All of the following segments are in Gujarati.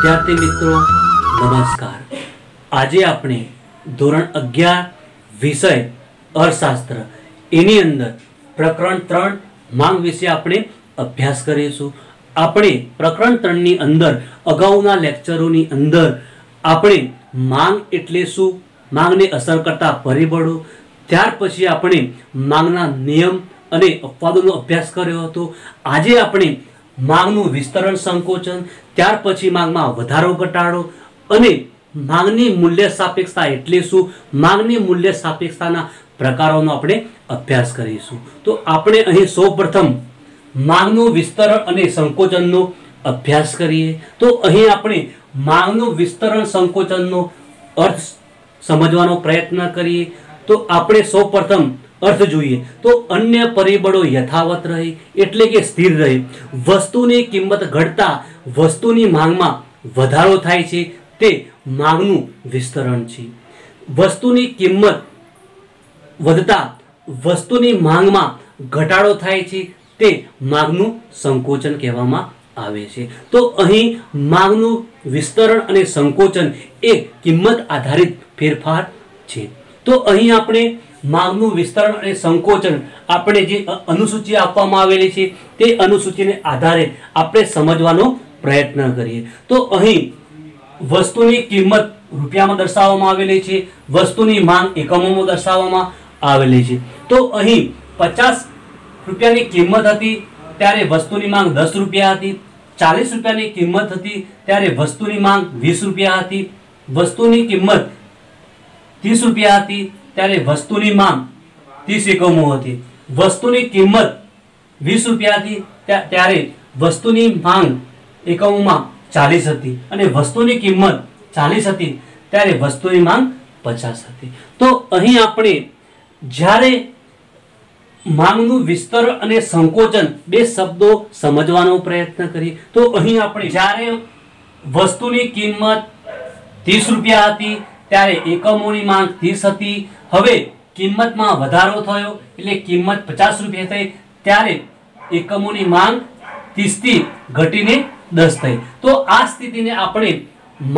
विद्यार्थी मित्रों नमस्कार। आज આપણે ધોરણ 11 વિષય અર્થશાસ્ત્ર એની અંદર પ્રકરણ 3 માંગ વિશે આપણે અભ્યાસ કરીશું। આપણે પ્રકરણ 3 ની અંદર અગાઉના લેક્ચરોની અંદર આપણે માંગ એટલે શું, માંગને અસર કરતા પરિબળો, ત્યાર પછી આપણે માંગના નિયમ અને અપવાદોનો અભ્યાસ કર્યો હતો। આજે આપણે માંગનું વિસ્તરણ સંકોચન, ત્યાર પછી માંગમાં વધારો ઘટાડો અને માંગની મૂલ્ય સાપેક્ષતા એટલે શું, માંગની મૂલ્ય સાપેક્ષતાના પ્રકારોનો આપણે અભ્યાસ કરીશું। તો આપણે અહીં સૌપ્રથમ માંગનું વિસ્તરણ અને સંકોચનનો અભ્યાસ કરીએ। તો અહીં આપણે માંગનું વિસ્તરણ સંકોચનનો અર્થ સમજવાનો પ્રયત્ન કરીએ। તો આપણે સૌપ્રથમ अर्थ જોઈએ तो अन्य परिबळो यथावत रहे એટલે કે સ્થિર રહે। વસ્તુની કિંમત ઘટતા વસ્તુની માંગમાં વધારો થાય છે તે માંગનું વિસ્તરણ છે। વસ્તુની કિંમત વધતા વસ્તુની માંગમાં ઘટાડો થાય છે તે માંગનું સંકોચન કહેવામાં આવે છે। તો અહીં માંગનું વિસ્તરણ અને સંકોચન એ કિંમત આધારિત ફેરફાર છે। તો અહીં આપણે માંગનું વિસ્તરણ અને સંકોચન આપણે જે અનુસૂચિ આપવામાં આવેલી છે તે અનુસૂચિને આધારે આપણે સમજવાનો પ્રયત્ન કરીએ। તો અહીં વસ્તુની કિંમત રૂપિયામાં દર્શાવવામાં આવેલી છે, વસ્તુની માંગ એકમોમાં દર્શાવવામાં આવેલી છે। તો અહીં 50 રૂપિયાની કિંમત હતી ત્યારે વસ્તુની માંગ 10 રૂપિયા હતી, 40 રૂપિયાની કિંમત હતી ત્યારે વસ્તુની માંગ 20 રૂપિયા હતી, વસ્તુની કિંમત 30 રૂપિયા હતી ત્યારે વસ્તુની માંગ 30 એકમો હતી, વસ્તુની કિંમત 20 રૂપિયા હતી ત્યારે વસ્તુની માંગ એકમોમાં 40 હતી અને વસ્તુની કિંમત 40 હતી ત્યારે વસ્તુની માંગ 50 હતી। તો અહીં આપણે જ્યારે માંગનું વિસ્તરણ અને સંકોચન બે શબ્દો સમજવાનો પ્રયત્ન કરીએ તો અહીં આપણે જ્યારે વસ્તુની કિંમત 30 રૂપિયા હતી ત્યારે એકમોની માંગ 30 હતી, હવે કિંમતમાં વધારો થયો એટલે કિંમત 50 રૂપિયા થઈ ત્યારે એકમોની માંગ 30 થી ઘટીને 10 થઈ। તો આ સ્થિતિને આપણે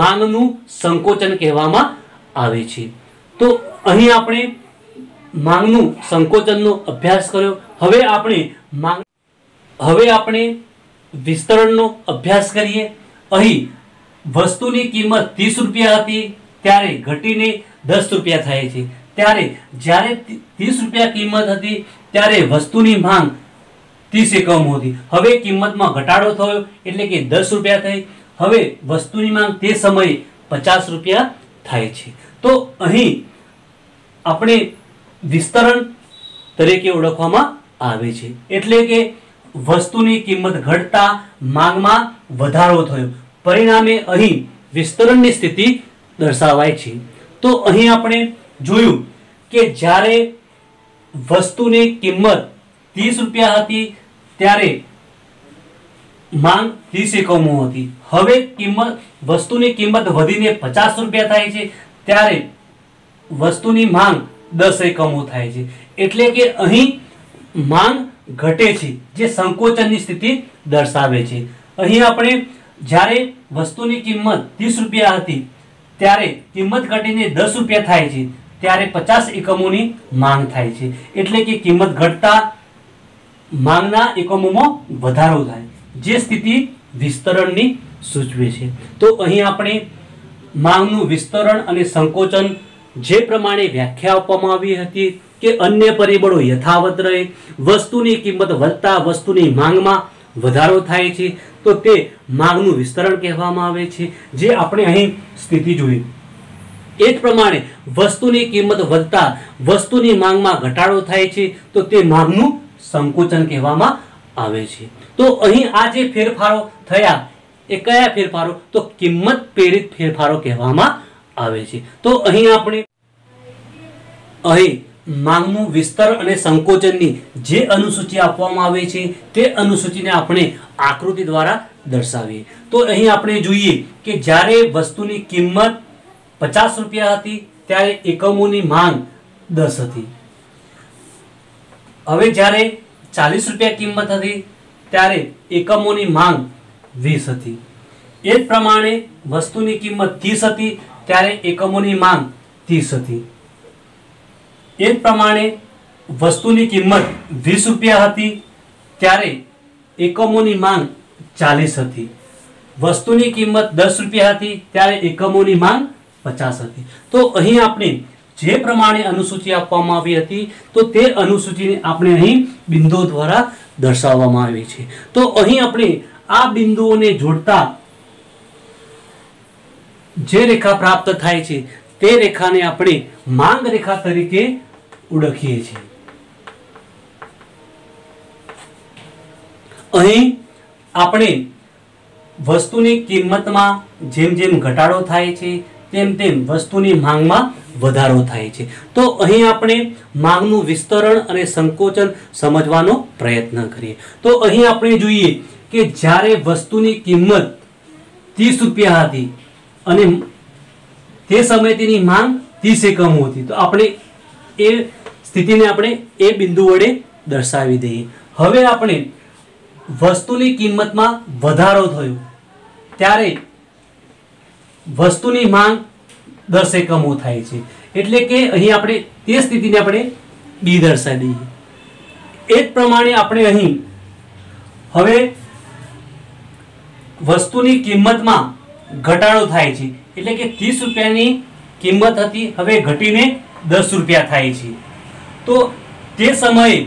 માંગનું સંકોચન કહેવામાં આવે છે। તો અહીં આપણે માંગનું સંકોચનનો અભ્યાસ કર્યો। હવે આપણે વિસ્તરણનો અભ્યાસ કરીએ। અહીં વસ્તુની કિંમત 30 રૂપિયા હતી ત્યારે ઘટીને 10 રૂપિયા થાય છે, ત્યારે જ્યારે 30 રૂપિયા કિંમત હતી ત્યારે વસ્તુની માંગ 30 એકમો હતી, હવે કિંમતમાં ઘટાડો થયો એટલે કે 10 રૂપિયા થઈ, હવે વસ્તુની માંગ તે સમયે 50 રૂપિયા થાય છે। તો અહીં આપણે વિસ્તરણ તરીકે ઓળખવામાં આવે છે એટલે કે વસ્તુની કિંમત ઘટતા માંગમાં વધારો થયો, પરિણામે અહીં વિસ્તરણની સ્થિતિ દર્શાવાય છે। તો અહીં આપણે જોયું કે જ્યારે વસ્તુની કિંમત 30 રૂપિયા હતી ત્યારે માંગ 30 એકમો હતી, હવે વસ્તુની કિંમત વધીને 50 રૂપિયા થાય છે ત્યારે વસ્તુની માંગ 10 એકમો થાય છે, એટલે કે અહીં માંગ ઘટે છે જે સંકોચનની સ્થિતિ દર્શાવે છે। અહીં આપણે જ્યારે વસ્તુની કિંમત 30 રૂપિયા હતી ત્યારે કિંમત ઘટીને 10 રૂપિયા થાય છે ત્યારે 50 એકમોની માંગ થાય છે, એટલે કે કિંમત ઘટતા માંગના એકમોમાં વધારો થાય જે સ્થિતિ વિસ્તરણની સૂચવે છે। તો અહીં આપણે માંગનું વિસ્તરણ અને સંકોચન જે પ્રમાણે વ્યાખ્યા આપવામાં આવી હતી કે અન્ય પરિબળો યથાવત રહે, વસ્તુની કિંમત વધતા વસ્તુની માંગમાં વધારો થાય છે તો તે માંગનું વિસ્તરણ કહેવામાં આવે છે, જે આપણે અહીં સ્થિતિ જોઈ। એ જ પ્રમાણે વસ્તુની કિંમત વધતા વસ્તુની માંગમાં ઘટાડો થાય છે તો તે માંગનું સંકોચન કહેવામાં આવે છે। તો અહીં આ જે ફેરફારો થયા એ કયા ફેરફારો, તો કિંમત પ્રેરિત ફેરફારો કહેવામાં આવે છે। તો અહીં આપણે માંગનું વિસ્તરણ અને સંકોચનની જે અનુસૂચિ આપવામાં આવે છે તે અનુસૂચિને આપણે આકૃતિ દ્વારા દર્શાવીએ। તો અહીં આપણે જોઈએ કે જ્યારે વસ્તુની કિંમત 50 રૂપિયા હતી ત્યારે એકમોની માંગ 10 હતી, હવે જ્યારે 40 રૂપિયા કિંમત હતી ત્યારે એકમોની માંગ 20 હતી, એ જ પ્રમાણે વસ્તુની કિંમત 30 હતી ત્યારે એકમોની માંગ 30 હતી. એ જ પ્રમાણે વસ્તુની કિંમત 20 રૂપિયા હતી ત્યારે એકમોની માંગ 40 હતી. વસ્તુની કિંમત 10 રૂપિયા હતી ત્યારે એકમોની માંગ 50 હતી. તો અહીં આપણે જે પ્રમાણે અનુસૂચિ આપવામાં આવી હતી તો તે અનુસૂચિને આપણે અહીં બિંદુઓ દ્વારા દર્શાવવામાં આવી છે. તો અહીં આપણે આ બિંદુઓને જોડતા જે રેખા પ્રાપ્ત થાય છે તે રેખાને આપણે માંગ રેખા તરીકે ઓળખીએ છીએ. અહીં આપણે વસ્તુની કિંમતમાં જેમ જેમ ઘટાડો થાય છે તેમ તેમ વસ્તુની માંગમાં વધારો થાય છે. તો અહીં આપણે માંગનું વિસ્તરણ અને સંકોચન સમજવાનો પ્રયત્ન કરીએ. તો અહીં આપણે જોઈએ કે જ્યારે વસ્તુની કિંમત 30 રૂપિયા હતી અને તે સમયે તેની માંગ 30 એકમો હતી, તો આપણે એ સ્થિતિને આપણે એ બિંદુ વડે દર્શાવી દઈએ. હવે આપણે વસ્તુની કિંમતમાં વધારો થયો ત્યારે વસ્તુની માંગ 10 એકમો થાય છે, એટલે કે અહીં આપણે તે સ્થિતિને આપણે બી દર્શાવી દઈએ. એ જ પ્રમાણે આપણે અહીં હવે વસ્તુની કિંમતમાં ઘટાડો થાય છે, એટલે કે 30 રૂપિયાની કિંમત હતી હવે ઘટીને 10 રૂપિયા થાય છે. તો તે સમયે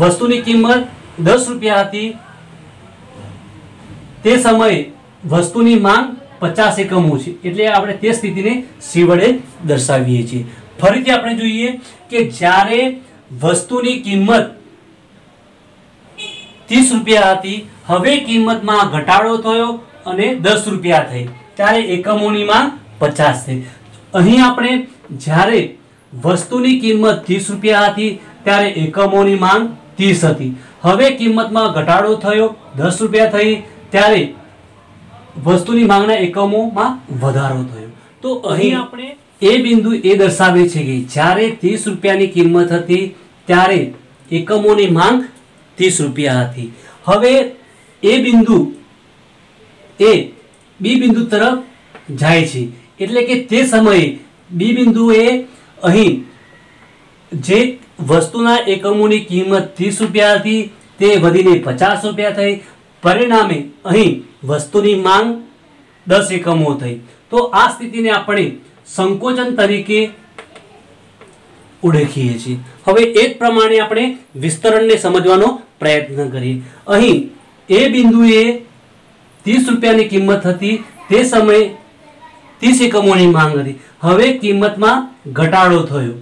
વસ્તુની કિંમત 10 રૂપિયા હતી તે સમયે વસ્તુની માંગ 50 એકમો છે, એટલે આપણે તે સ્થિતિને સી વડે દર્શાવીએ છીએ. ફરીથી આપણે જોઈએ કે જ્યારે વસ્તુની કિંમત 30 રૂપિયા હતી હવે કિંમતમાં ઘટાડો થયો અને 10 રૂપિયા થઈ ત્યારે એકમોની માંગ 50 થઈ. અહીં આપણે જ્યારે વસ્તુની કિંમત 30 રૂપિયા હતી ત્યારે એકમોની માંગ 30 હતી. હવે કિંમતમાં ઘટાડો થયો 10 રૂપિયા થઈ ત્યારે વસ્તુની માંગના એકમોમાં વધારો થયો. તો અહીં આપણે એ બિંદુ એ દર્શાવે છે કે જ્યારે 30 રૂપિયાની કિંમત હતી ત્યારે એકમોની માંગ 30 રૂપિયા હતી. હવે એ બિંદુ એ બી બિંદુ તરફ જાય છે, એટલે કે તે સમયે બી બિંદુએ અહીં જે વસ્તુના એકમોની કિંમત 30 રૂપિયા હતી તે વધીને 50 રૂપિયા થઈ. પરિણામે અહીં વસ્તુની માંગ 10 એકમો થઈ. તો આ સ્થિતિને આપણે સંકોચન તરીકે ઓળખીએ છીએ. હવે એ જ પ્રમાણે આપણે વિસ્તરણને સમજવાનો પ્રયત્ન કરીએ. અહીં એ બિંદુએ 30 રૂપિયાની કિંમત હતી તે સમયે 30 એકમોની માંગ હતી. હવે કિંમતમાં ઘટાડો થયો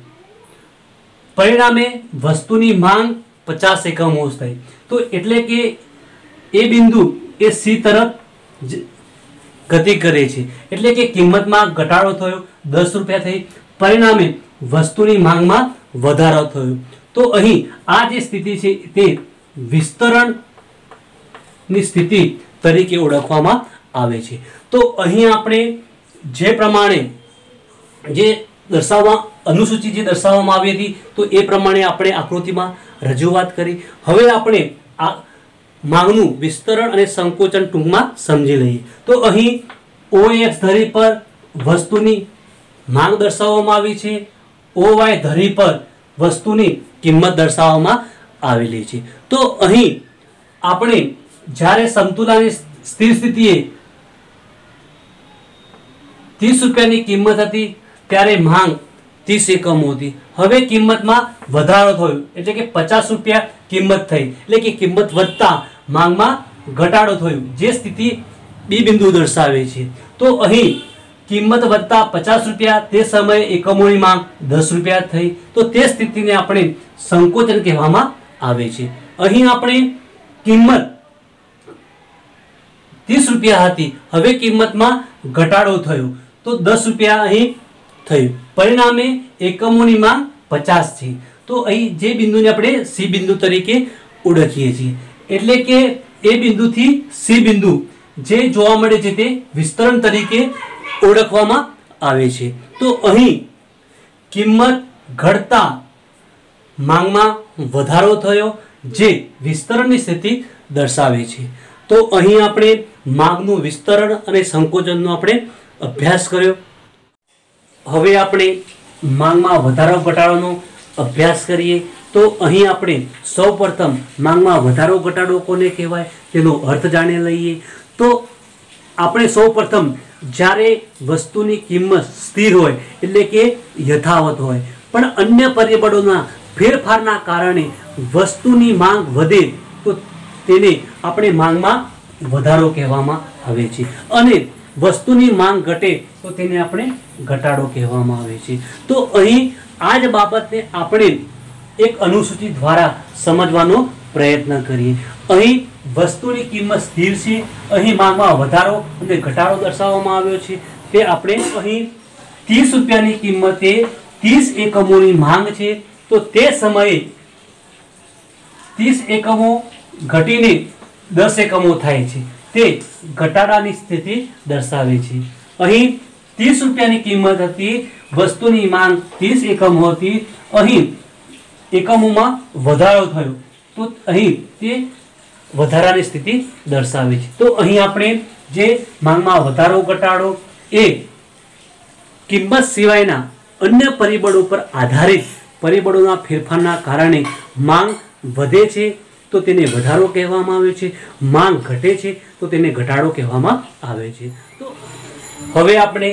પરિણામે વસ્તુની માંગ 50 એકમો થઈ. તો એટલે કે એ બિંદુ એ સી તરફ ગતિ કરે છે, એટલે કે કિંમતમાં ઘટાડો થયો 10 રૂપિયા થઈ પરિણામે વસ્તુની માંગમાં વધારો થયો. તો અહીં આ જે સ્થિતિ છે તે વિસ્તરણની સ્થિતિ તરીકે ઓળખવામાં આવે છે. તો અહીં આપણે જે પ્રમાણે જે અનુસૂચિ જે દર્શાવવામાં આવી હતી તો એ પ્રમાણે આપણે આકૃતિમાં રજૂઆત કરી. હવે આપણે આ માંગનું વિસ્તરણ અને સંકોચન ટૂંકમાં સમજી લઈએ. તો અહીં OX ધરી પર વસ્તુની માંગ દર્શાવવામાં આવી છે, OY ધરી પર વસ્તુની કિંમત દર્શાવવામાં આવેલી છે. તો અહીં આપણે જ્યારે સમતુલાની સ્થિર સ્થિતિએ 30 રૂપિયાની કિંમત હતી ત્યારે માંગ 30 એકમો હતી. હવે કિંમતમાં વધારો થયો એટલે કે 50 રૂપિયા કિંમત થઈ, એટલે કે કિંમત વધતા માંગમાં ઘટાડો થયો, જે સ્થિતિ બી બિંદુ દર્શાવે છે. તો અહીં કિંમત વધતા 50 રૂપિયા તે સમયે એકમોની માંગ 10 રૂપિયા થઈ. તો તે સ્થિતિને આપણે સંકોચન કહેવામાં આવે છે. અહીં આપણે કિંમત 30 રૂપિયા હતી હવે કિંમતમાં ઘટાડો થયો તો 10 રૂપિયા અહીં થયું, પરિણામે એકમોની માંગ 50 છે. તો અહીં જે બિંદુને આપણે સી બિંદુ તરીકે ઓળખીએ છીએ, એટલે કે એ બિંદુથી સી બિંદુ જે જોવા મળે છે તે વિસ્તરણ તરીકે ઓળખવામાં આવે છે. તો અહીં કિંમત ઘટતા માંગમાં વધારો થયો જે વિસ્તરણની સ્થિતિ દર્શાવે છે. તો અહીં આપણે માંગનું વિસ્તરણ અને સંકોચનનો આપણે અભ્યાસ કર્યો. હવે આપણે માંગમાં વધારો ઘટાડોનો અભ્યાસ કરીએ. તો અહીં આપણે સૌપ્રથમ માંગમાં વધારો ઘટાડો કોને કહેવાય તેનો અર્થ જાણી લઈએ. તો આપણે સૌપ્રથમ જ્યારે વસ્તુની કિંમત સ્થિર હોય એટલે કે યથાવત હોય પણ અન્ય પરિબળોના ફેરફારના કારણે વસ્તુની માંગ વધે તો તેને આપણે માંગમાં વધારો કહેવામાં આવે છે અને વસ્તુની માંગ ઘટે તો તેને આપણે ઘટાડો કહેવામાં આવે છે. તો અહીં આ જ બાબતને આપણે એક અનુસૂચિ દ્વારા સમજવાનો પ્રયત્ન કરીએ. અહીં વસ્તુની કિંમત સ્થિર છે, અહીં માંગમાં વધારો અને ઘટાડો દર્શાવવામાં આવ્યો છે. તે આપણે અહીં 30 રૂપિયાની કિંમતે 30 એકમોની માંગ છે તો તે સમયે 30 એકમો ઘટીને 10 એકમો થાય છે. તે ઘટાડાની સ્થિતિ દર્શાવે છે. અહીં 30 રૂપિયાની કિંમત હતી, વસ્તુની માંગ 30 એકમો હતી, અહીં એકમોમાં વધારો થયો તો અહીં તે વધારાની સ્થિતિ દર્શાવે છે. તો અહીં આપણે જે માંગમાં વધારો ઘટાડો એ કિંમત સિવાયના અન્ય પરિબળો પર આધારિત પરિબળોના ફેરફારના કારણે માંગ વધે છે તો તેને વધારો કહેવામાં આવે છે, માંગ ઘટે છે તો તેને ઘટાડો કહેવામાં આવે છે. તો હવે આપણે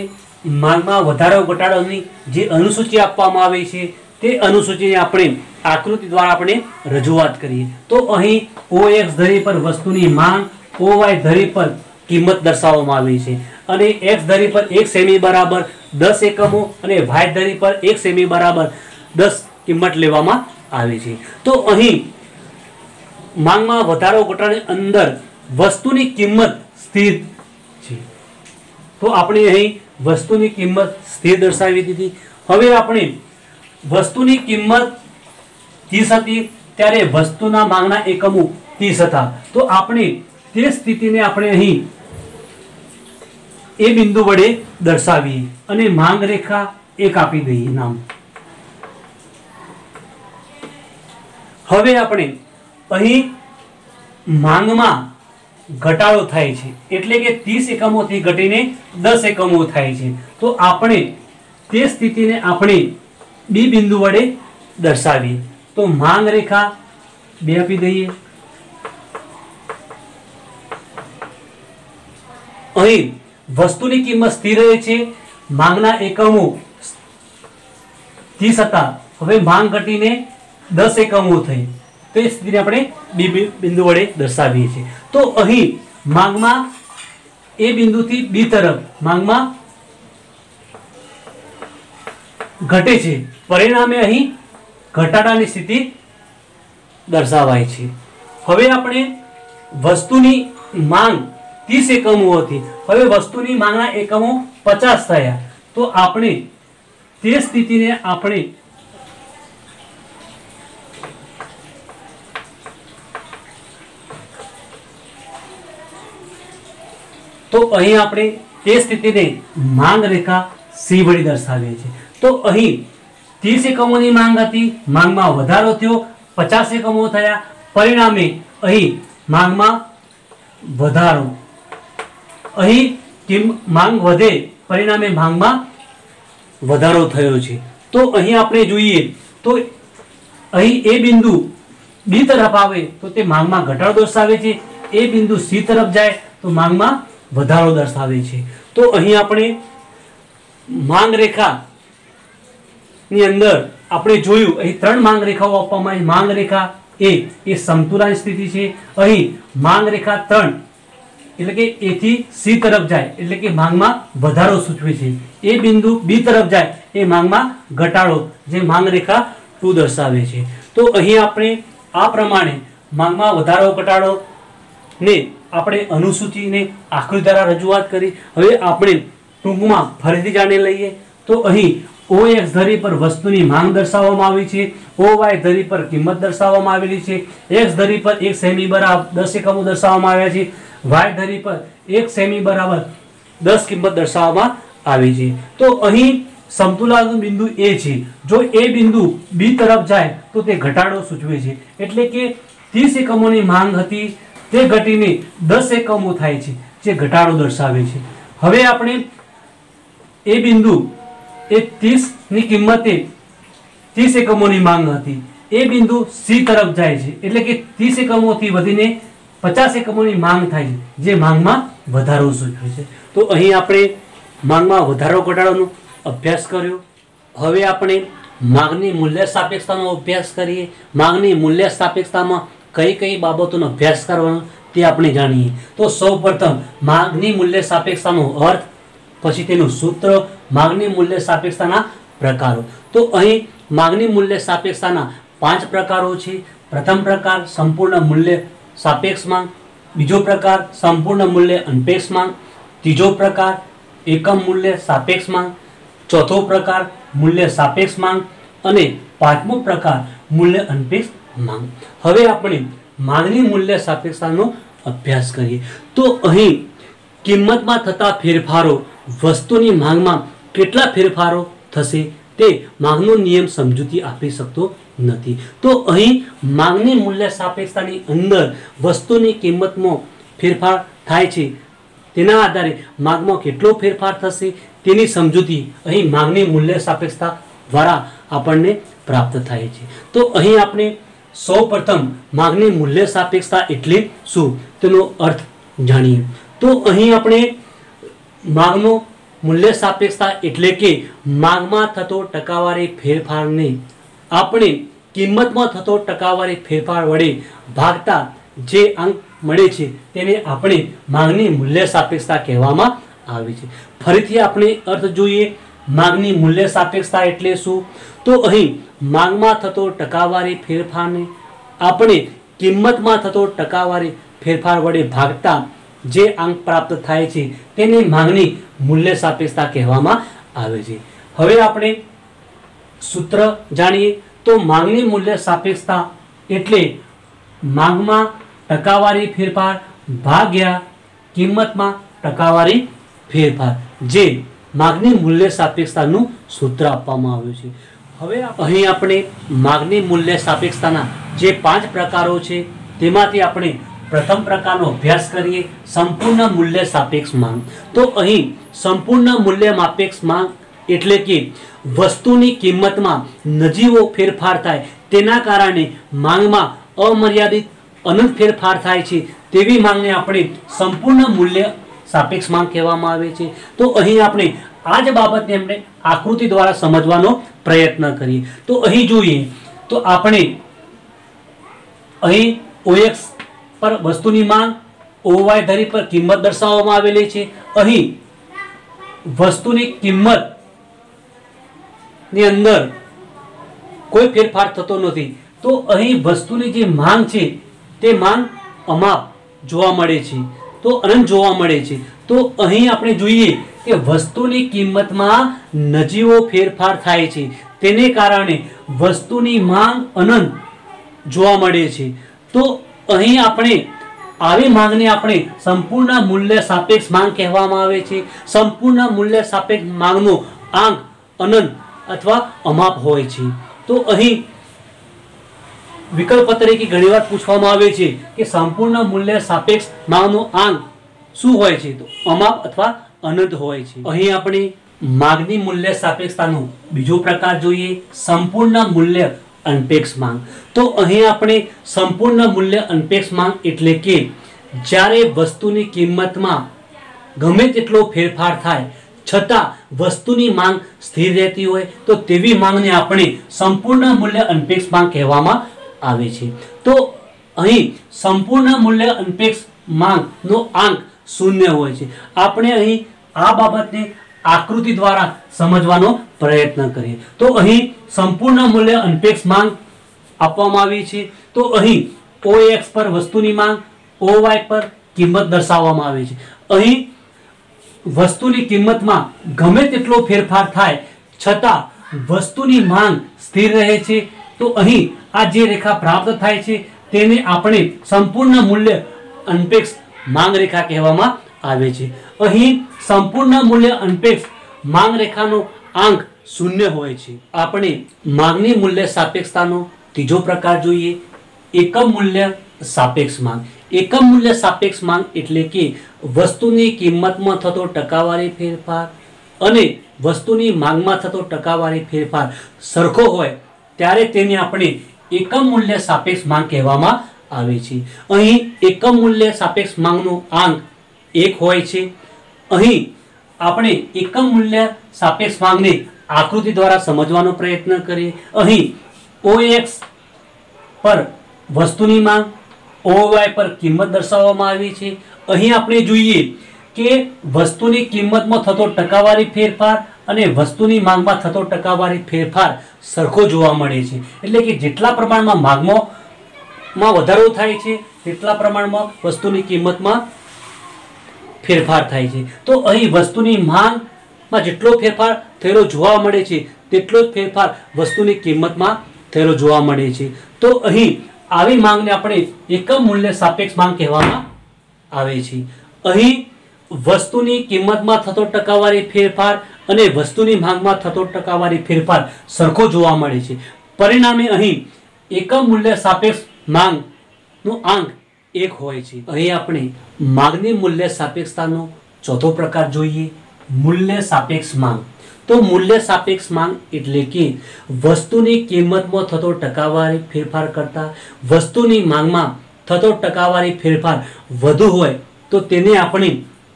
માંગમાં વધારો ઘટાડોની જે અનુસૂચિ આપવામાં આવી છે તે અનુસૂચિને આપણે આકૃતિ દ્વારા આપણે રજૂઆત કરીએ. તો અહીં OX ધરી પર વસ્તુની માંગ, OY ધરી પર કિંમત દર્શાવવામાં આવી છે અને X ધરી પર 1 સેમી બરાબર 10 એકમો અને Y ધરી પર 1 સેમી બરાબર 10 કિંમત લેવામાં આવી છે. તો અહીં માંગમાં વધારો ઘટાડાની અંદર વસ્તુની કિંમત સ્થિર છે તો આપણે અહીં વસ્તુની કિંમત સ્થિર દર્શાવી દીધી. હવે આપણે વસ્તુની કિંમત 30 હતી ત્યારે વસ્તુના માંગના એકમો 30 હતા તો આપણે તે સ્થિતિને આપણે અહીં એ બિંદુ વડે દર્શાવીએ અને માંગ રેખા 1 આપી દઈએ નામ. હવે આપણે અહીં માંગમાં ઘટાડો થાય છે એટલે કે 30 એકમોથી ઘટીને 10 એકમો થાય છે તો આપણે તે સ્થિતિને આપણે બી બિંદુ વડે દર્શાવીએ. તો માંગ રેખા 2 આપી દઈએ. અહીં વસ્તુની કિંમત સ્થિર રહે છે, માંગના એકમો 30 હતા, હવે માંગ ઘટીને 10 એકમો થઈ તો એ સ્થિતિને આપણે બી બિંદુ વડે દર્શાવીએ છીએ. તો અહીં માંગમાં એ બિંદુથી બી તરફ માંગમાં ઘટે છે, પરિણામે અહીં ઘટાડાની સ્થિતિ દર્શાવાય છે. હવે આપણે વસ્તુની માંગ 30 એકમો હતી, હવે વસ્તુની માંગના એકમો 50 થયા તો આપણે તે સ્થિતિને આપણે તો અહીં આપણે તે સ્થિતિને માંગ રેખા સી વડે દર્શાવીએ છીએ. તો અહીં 30 એકમોની માંગ હતી, માંગમાં વધારો થયો, 50 એકમો થયા, પરિણામે અહીં માંગમાં વધારો, અહીં માંગ વધે પરિણામે માંગમાં વધારો થયો છે. તો અહીં આપણે જોઈએ તો અહીં એ બિંદુ બી તરફ આવે તો તે માંગમાં ઘટાડો દર્શાવે છે, એ બિંદુ સી તરફ જાય તો માંગમાં વધારો દર્શાવે છે. તો અહીં આપણે માંગ રેખા ની અંદર આપણે જોયું અહીં 3 માંગ રેખાઓ આપવામાં આવી. માંગ રેખા એ સમતુલાની સ્થિતિ છે. અહીં માંગ રેખા 3 એટલે કે એ થી સી તરફ જાય એટલે કે માંગમાં વધારો સૂચવે છે, એ બિંદુ બી તરફ જાય એ માંગમાં ઘટાડો જે માંગ રેખા 2 દર્શાવે છે. તો અહીં આપણે આ પ્રમાણે માંગમાં વધારો ઘટાડો ને આપણે અનુસૂચિને આકૃતિ દ્વારા રજૂઆત કરી. હવે આપણે ટૂંકમાં ફરીથી જાણી લઈએ. તો અહીં OX ધરી પર વસ્તુની માંગ દર્શાવવામાં આવી છે, OY ધરી પર કિંમત દર્શાવવામાં આવેલી છે, X ધરી પર 1 સેમી બરાબર 10 એકમો દર્શાવવામાં આવ્યા છે, Y ધરી પર 1 સેમી બરાબર 10 કિંમત દર્શાવવામાં આવી છે. તો અહીં સમતુલાનું બિંદુ એ છે, જો એ બિંદુ બી તરફ જાય તો તે ઘટાડો સૂચવે છે એટલે કે 30 એકમોની માંગ હતી તે ઘટીને 10 એકમો થાય છે, જે ઘટાડો દર્શાવે છે। હવે આપણે એ બિંદુ એ 30 ની કિંમતે 30 એકમોની માંગ હતી, એ બિંદુ સી તરફ જાય છે, એટલે કે 30 એકમોથી વધીને 50 એકમોની માંગ થાય છે, જે માંગમાં વધારો સૂચવે છે। તો અહીં આપણે માંગમાં વધારો ઘટાડોનો અભ્યાસ કર્યો। હવે આપણે માંગની મૂલ્ય સાપેક્ષતાનો અભ્યાસ કરીએ। માંગની મૂલ્ય સાપેક્ષતામાં કઈ કઈ બાબતોનો અભ્યાસ કરવાનો તે આપણે જાણીએ। તો સૌપ્રથમ માંગની મૂલ્ય સાપેક્ષતાનો અર્થ, પછી તેનું સૂત્ર, માંગની મૂલ્ય સાપેક્ષતાના પ્રકારો। તો અહીં માંગની મૂલ્ય સાપેક્ષતાના 5 પ્રકારો છે। પ્રથમ પ્રકાર સંપૂર્ણ મૂલ્ય સાપેક્ષ માંગ, બીજો પ્રકાર સંપૂર્ણ મૂલ્ય અનપેક્ષ માંગ, ત્રીજો પ્રકાર એકમ મૂલ્ય સાપેક્ષ માંગ, ચોથો પ્રકાર મૂલ્ય સાપેક્ષ માંગ અને પાંચમો પ્રકાર મૂલ્ય અનપેક્ષ માંગ। હવે આપણે માંગની મૂલ્ય સાપેક્ષતાનો અભ્યાસ કરીએ। તો અહીં કિંમતમાં થતા ફેરફારો વસ્તુની માંગમાં કેટલા ફેરફારો થશે તે માંગનો નિયમ સમજૂતી આપી શકતો નથી। તો અહીં માંગની મૂલ્ય સાપેક્ષતાની અંદર વસ્તુની કિંમતમાં ફેરફાર થાય છે, તેના આધારે માંગમાં કેટલો ફેરફાર થશે તેની સમજૂતી અહીં માંગની મૂલ્ય સાપેક્ષતા દ્વારા આપણને પ્રાપ્ત થાય છે। તો અહીં આપણે સૌપ્રથમ માંગની મૂલ્ય સાપેક્ષતા એટલે શું તેનો અર્થ જાણીએ। તો અહીં આપણે માંગનો મૂલ્ય સાપેક્ષતા એટલે કે માંગમાં થતો ટકાવારી ફેરફારને આપણે કિંમતમાં થતો ટકાવારી ફેરફાર વડે ભાગતા જે અંક મળે છે તેને આપણે માંગની મૂલ્ય સાપેક્ષતા કહેવામાં આવે છે। ફરીથી આપણે અર્થ જોઈએ। માંગની મૂલ્ય સાપેક્ષતા એટલે શું? તો અહીં માંગમાં થતો ટકાવારી ફેરફારને આપણે કિંમતમાં થતો ટકાવારી ફેરફાર વડે ભાગતા જે અંક પ્રાપ્ત થાય છે તેને માંગની મૂલ્ય સાપેક્ષતા કહેવામાં આવે છે। હવે આપણે સૂત્ર જાણીએ। તો માંગની મૂલ્ય સાપેક્ષતા એટલે માંગમાં ટકાવારી ફેરફાર ભાગ્યા કિંમતમાં ટકાવારી ફેરફાર, જે માંગની મૂલ્ય સાપેક્ષતાનું સૂત્ર આપવામાં આવ્યું છે। હવે અહીં આપણે માંગની મૂલ્ય સાપેક્ષતાના જે 5 પ્રકારો છે તેમાંથી આપણે પ્રથમ પ્રકારનો અભ્યાસ કરીએ, સંપૂર્ણ મૂલ્ય સાપેક્ષ માંગ। તો અહીં સંપૂર્ણ મૂલ્ય સાપેક્ષ માંગ એટલે કે વસ્તુની કિંમતમાં નજીવો ફેરફાર થાય તેના કારણે માંગમાં અમર્યાદિત અનંત ફેરફાર થાય છે તેવી માંગને આપણે સંપૂર્ણ મૂલ્ય સાપેક્ષ માંગ કહેવામાં આવે છે। તો અહીં આપણે આ જ બાબતને આપણે આકૃતિ દ્વારા સમજવાનો પ્રયત્ન કરીએ। તો અહીં જોઈએ તો આપણે અહીં OX પર વસ્તુની માંગ, OY ધરી પર કિંમત દર્શાવવામાં આવેલી છે। અહીં વસ્તુની કિંમત ની અંદર કોઈ ફેરફાર થતો નથી। તો અહીં વસ્તુની જે માંગ છે તે માંગ અમાપ જોવા મળે છે, તો અનંત જોવા મળે છે। તો અહીં આપણે જોઈએ કે વસ્તુની કિંમતમાં નજીવો ફેરફાર થાય છે તેને કારણે વસ્તુની માંગ અનંત જોવા મળે છે। તો અહીં આપણે આવી માંગને આપણે સંપૂર્ણ મૂલ્ય સાપેક્ષ માંગ કહેવામાં આવે છે। સંપૂર્ણ મૂલ્ય સાપેક્ષ માંગનો આંક અનંત અથવા અમાપ હોય છે। તો અહીં વિકલ્પ તરીકે ઘણીવાર પૂછવામાં આવે છે કે સંપૂર્ણ મૂલ્ય સાપેક્ષ માંગનો આંક શું હોય છે? તો અમાપ અથવા અનંત હોય છે। અહીં આપણે માંગની મૂલ્ય સાપેક્ષતાનો બીજો પ્રકાર જોઈએ, સંપૂર્ણ મૂલ્ય અનપેક્ષ માંગ। તો અહીં આપણે સંપૂર્ણ મૂલ્ય અનપેક્ષ માંગ એટલે કે જ્યારે વસ્તુની કિંમતમાં ગમે તેટલો ફેરફાર થાય છતાં વસ્તુની માંગ સ્થિર રહેતી હોય તો તેવી માંગને આપણે સંપૂર્ણ મૂલ્ય અનપેક્ષ માંગ કહેવામાં આવે છે। તો અહીં સંપૂર્ણ મૂલ્ય અનપેક્ષ માંગનો આંક શૂન્ય હોય છે। આપણે અહીં આ બાબતને આકૃતિ દ્વારા સમજવાનો પ્રયત્ન કરીએ। તો અહીં સંપૂર્ણ મૂલ્ય અનપેક્ષ માંગ આપવામાં આવી છે। તો અહીં OX પર વસ્તુની માંગ, OY પર કિંમત દર્શાવવામાં આવી છે। અહીં વસ્તુની કિંમતમાં ગમે તેટલો ફેરફાર થાય છતાં વસ્તુની માંગ સ્થિર રહે છે। તો અહીં આ જે રેખા પ્રાપ્ત થાય છે તેને આપણે સંપૂર્ણ મૂલ્ય અનપેક્ષ માંગ રેખા કહેવામાં આવે છે। અહીં સંપૂર્ણ મૂલ્ય અનપેક્ષ માંગ રેખાનો આંક શૂન્ય હોય છે। આપણે માંગની મૂલ્ય સાપેક્ષતાનો ત્રીજો પ્રકાર જોઈએ, એકમ મૂલ્ય સાપેક્ષ માંગ। એકમ મૂલ્ય સાપેક્ષ માંગ એટલે કે વસ્તુની કિંમતમાં થતો ટકાવારી ફેરફાર અને વસ્તુની માંગમાં થતો ટકાવારી ફેરફાર સરખો હોય ત્યારે તેને આપણે એકમ મૂલ્ય સાપેક્ષ માંગ કહેવામાં આવે છે। અહીં એકમ મૂલ્ય સાપેક્ષ માંગનો આંક 1 હોય છે। અહીં આપણે એકમ મૂલ્ય સાપેક્ષ માંગને આકૃતિ દ્વારા સમજવાનો પ્રયત્ન કરીએ। અહીં OX પર વસ્તુની માંગ, OY પર કિંમત દર્શાવવામાં આવી છે। અહીં આપણે જોઈએ કે વસ્તુની કિંમતમાં થતો ટકાવારી ફેરફાર અને વસ્તુની માંગમાં થતો ટકાવારી ફેરફાર સરખો જોવા મળે છે। એટલે કે જેટલા પ્રમાણમાં માંગમાં વધારો થાય છે તેટલા પ્રમાણમાં વસ્તુની કિંમતમાં ફેરફાર થાય છે। તો અહીં વસ્તુની માંગમાં જેટલો ફેરફાર થયેલો જોવા મળે છે તેટલો જ ફેરફાર વસ્તુની કિંમતમાં થયેલો જોવા મળે છે। તો અહીં આવી માંગને આપણે એકમ મૂલ્ય સાપેક્ષ માંગ કહેવામાં આવે છે। અહીં વસ્તુની કિંમતમાં થતો ટકાવારી ફેરફાર અને વસ્તુની માંગમાં થતો ટકાવારી ફેરફાર સરખો જોવા મળે છે। પરિણામે અહીં એકમ મૂલ્ય સાપેક્ષ માંગનો આંક 1 હોય છે। અહીં આપણે માંગની મૂલ્ય સાપેક્ષતાનો ચોથો પ્રકાર જોઈએ, મૂલ્ય સાપેક્ષ માંગ। તો મૂલ્ય સાપેક્ષ માંગ એટલે કે વસ્તુની કિંમતમાં થતો ટકાવારી ફેરફાર કરતા વસ્તુની માંગમાં થતો ટકાવારી ફેરફાર વધુ હોય તો તેને આપણે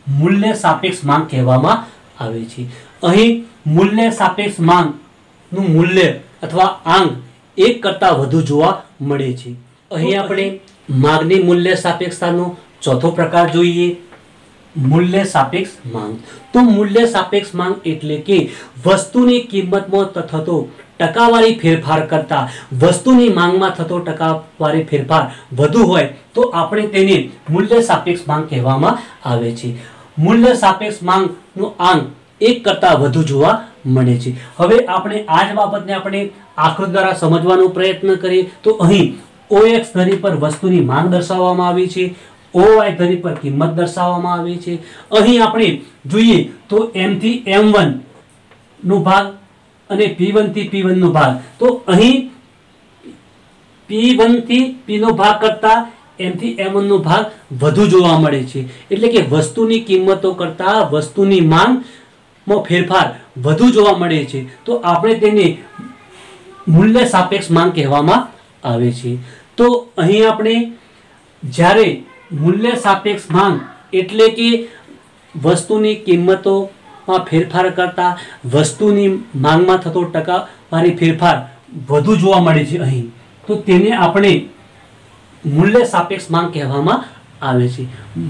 મૂલ્ય સાપેક્ષ માંગ કહેવામાં આવે છે। અહીં મૂલ્ય સાપેક્ષ માંગનું મૂલ્ય અથવા આંક 1 કરતા વધુ જોવા મળે છે। અહીં આપણે માંગની મૂલ્ય સાપેક્ષતાનો ચોથો પ્રકાર જોઈએ, મૂલ્ય સાપેક્ષ માંગ। તો મૂલ્ય સાપેક્ષ માંગ એટલે કે વસ્તુની કિંમતમાં થતો ટકાવારી ફેરફાર કરતા વસ્તુની માંગમાં થતો ટકાવારી ફેરફાર વધુ હોય તો આપણે તેને મૂલ્ય સાપેક્ષ માંગ કહેવામાં આવે છે। મૂલ્ય સાપેક્ષ માંગનો આંક 1 કરતા વધુ જોવા મળે છે। હવે આપણે આ જ બાબતને આપણે આકૃતિ દ્વારા સમજવાનો પ્રયત્ન કરીએ તો અહીં OX ધરી પર વસ્તુની માંગ દર્શાવવામાં આવી છે, OY ધરી પર કિંમત દર્શાવવામાં આવી છે। અહીં આપણે જોઈએ તો M થી M1 નો ભાગ અને P1 થી P1 નો ભાગ। તો અહીં P1 થી P નો ભાગ કરતા M થી M1 નો ભાગ વધુ જોવા મળે છે। એટલે કે વસ્તુની કિંમતો કરતા વસ્તુની માંગમાં ફેરફાર વધુ જોવા મળે છે તો આપણે તેને મૂલ્ય સાપેક્ષ માંગ કહેવામાં આવે છે। તો અહીં આપણે જ્યારે મૂલ્ય સાપેક્ષ માંગ એટલે કે વસ્તુની કિંમતોમાં ફેરફાર કરતા વસ્તુની માંગમાં થતો ટકાવારી ફેરફાર વધુ જોવા મળે છે અહીં, તો તેને આપણે મૂલ્ય સાપેક્ષ માંગ કહેવામાં આવે છે।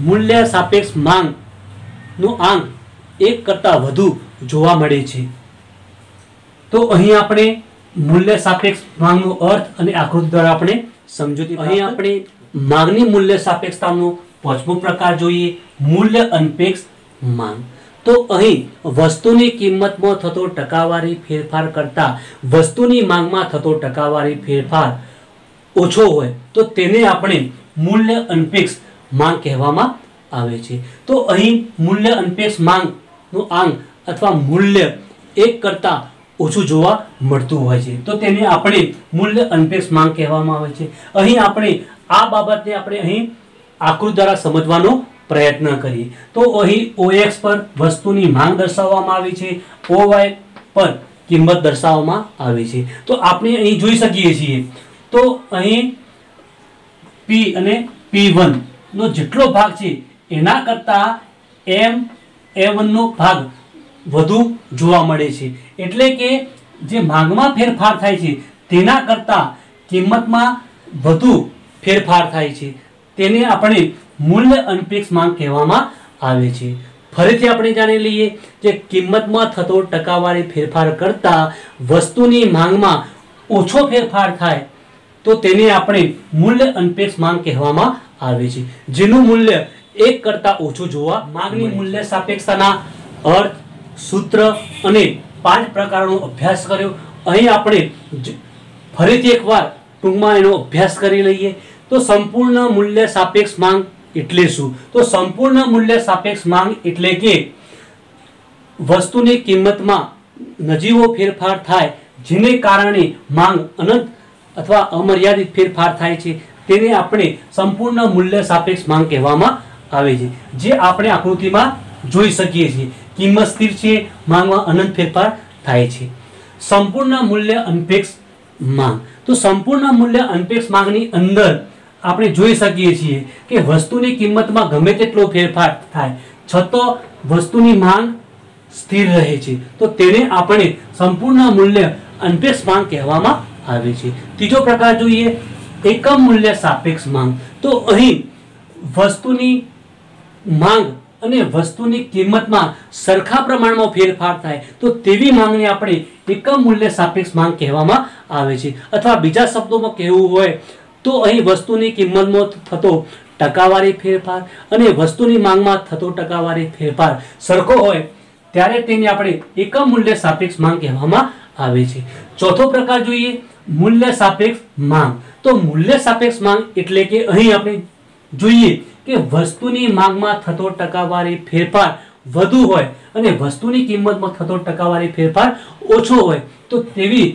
મૂલ્ય સાપેક્ષ માંગનો આંક 1 કરતા વધુ જોવા મળે છે। તો અહીં આપણે મૂલ્ય સાપેક્ષ માંગનો અર્થ અને આકૃતિ દ્વારા આપણે સમજૂતી। અહીં આપણે માંગની મૂલ્ય સાપેક્ષતાનો પાંચમો પ્રકાર જોઈએ, મૂલ્ય અનપેક્ષ માંગ। તો અહીં વસ્તુની કિંમતમાં થતો ટકાવારી ફેરફાર કરતા વસ્તુની માંગમાં થતો ટકાવારી ફેરફાર ઓછો હોય તો તેને આપણે મૂલ્ય અનપેક્ષ માંગ કહેવામાં આવે છે। તો અહીં મૂલ્ય અનપેક્ષ માંગનો આંક અથવા મૂલ્ય 1 કરતા ઓછું જોવા મળતું હોય છે તો તેને આપણે મૂલ્ય અનપેક્ષ માંગ કહેવામાં આવે છે। અહીં આપણે આ બાબતને આપણે અહીં આકૃતિ દ્વારા સમજવાનો પ્રયત્ન કરીએ તો અહીં OX પર વસ્તુની માંગ દર્શાવવામાં આવી છે, OY પર કિંમત દર્શાવવામાં આવી છે। તો આપણે અહીં જોઈ શકીએ છીએ તો અહીં P અને P1 નો જેટલો ભાગ છે એના કરતા M1 નો ભાગ વધુ જોવા મળે છે। એટલે કે જે માંગમાં ફેરફાર થાય છે તેના કરતા કિંમતમાં વધુ ફેરફાર થાય છે તેને આપણે મૂલ્ય અનપેક્ષ માંગ કહેવામાં આવે છે। ફરીથી આપણે જાણી લઈએ કે કિંમતમાં થતો ટકાવારી ફેરફાર કરતા વસ્તુની માંગમાં ઓછો ફેરફાર થાય તો તેને આપણે મૂલ્ય અનપેક્ષ માંગ કહેવામાં આવે છે, જેનું મૂલ્ય 1 કરતા ઓછું જોવા। માંગની મૂલ્ય સાપેક્ષતાના અર્થ, સૂત્ર અને 5 પ્રકારોનો અભ્યાસ કર્યો। અહીં આપણે ફરીથી એકવાર ટૂંકમાં એનો અભ્યાસ કરી લઈએ તો સંપૂર્ણ મૂલ્ય સાપેક્ષ માંગ એટલે શું? તો સંપૂર્ણ મૂલ્ય સાપેક્ષ માંગ એટલે કે વસ્તુની કિંમતમાં નજીવો ફેરફાર થાય જેને કારણે માંગ અનંત અથવા અમર્યાદિત ફેરફાર થાય છે તેને આપણે સંપૂર્ણ મૂલ્ય સાપેક્ષ માંગ કહેવામાં આવે છે, જે આપણે આકૃતિમાં જોઈ શકીએ છીએ. કિંમત સ્થિર છે, માંગમાં અનંત ફેરફાર થાય છે. સંપૂર્ણ મૂલ્ય અનપેક્ષ માંગ. તો સંપૂર્ણ મૂલ્ય અનપેક્ષ માંગની અંદર આપણે જોઈ શકીએ છીએ કે વસ્તુની કિંમતમાં ગમે તેટલો ફેરફાર થાય છતાં વસ્તુની માંગ સ્થિર રહે છે, તો તેને આપણે સંપૂર્ણ મૂલ્ય અનપેક્ષ માંગ કહેવામાં આવે છે. ત્રીજો પ્રકાર જોઈએ એકમ મૂલ્ય સાપેક્ષ માંગ. તો અહીં વસ્તુની માંગ અને વસ્તુની કિંમતમાં સરખા પ્રમાણમાં ફેરફાર થાય તો તેવી માંગને આપણે એકમ મૂલ્ય સાપેક્ષ માંગ કહેવામાં આવે છે. અથવા બીજા શબ્દોમાં કહેવું હોય તો અહીં વસ્તુની કિંમતમાં થતો ટકાવારી ફેરફાર અને વસ્તુની માંગમાં થતો ટકાવારી ફેરફાર સરખો હોય ત્યારે તેને આપણે એકમ મૂલ્ય સાપેક્ષ માંગ કહેવામાં આવે છે. ચોથો પ્રકાર જોઈએ મૂલ્ય સાપેક્ષ માંગ. તો મૂલ્ય સાપેક્ષ માંગ એટલે કે અહીં આપણે જોઈએ કે વસ્તુની માંગમાં થતો ટકાવારી ફેરફાર વધુ હોય અને વસ્તુની કિંમતમાં થતો ટકાવારી ફેરફાર ઓછો હોય તો તેવી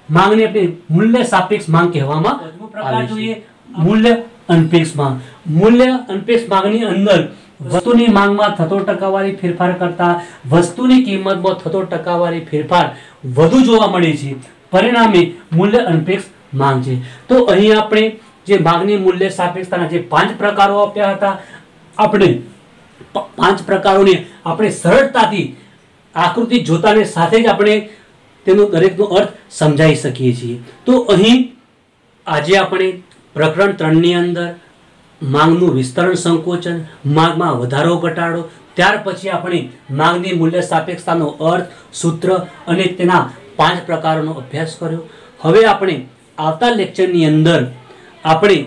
માંગને આપણે મૂલ્ય સાપેક્ષ માંગ કહેવામાં આવે છે. મૂલ્ય અનપેક્ષ માંગ. મૂલ્ય અનપેક્ષ માંગની અંદર વસ્તુની માંગમાં થતો ટકાવારી ફેરફાર કરતા વસ્તુની કિંમતમાં થતો ટકાવારી ફેરફાર વધુ જોવા મળે છે, પરિણામે મૂલ્ય અનપેક્ષ માંગ છે. તો અહીં આપણે જે માંગની મૂલ્ય સાપેક્ષતાના જે 5 પ્રકારો આપ્યા હતા, આપણે 5 પ્રકારોને આપણે સરળતાથી આકૃતિ જોતાની સાથે જ આપણે તેનો દરેકનો અર્થ સમજાવી શકીએ છીએ. તો અહીં આજે આપણે પ્રકરણ 3 ની અંદર માંગનું વિસ્તરણ સંકોચન, માંગમાં વધારો ઘટાડો, ત્યાર પછી આપણે માંગની મૂલ્ય સાપેક્ષતાનો અર્થ, સૂત્ર અને તેના 5 પ્રકારોનો અભ્યાસ કર્યો. હવે આપણે આવતા લેક્ચરની અંદર આપણે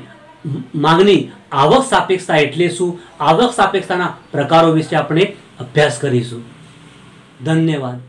માંગની આવક સાપેક્ષતા એટલે શું, આવક સાપેક્ષતાના પ્રકારો વિશે આપણે અભ્યાસ કરીશું. ધન્યવાદ.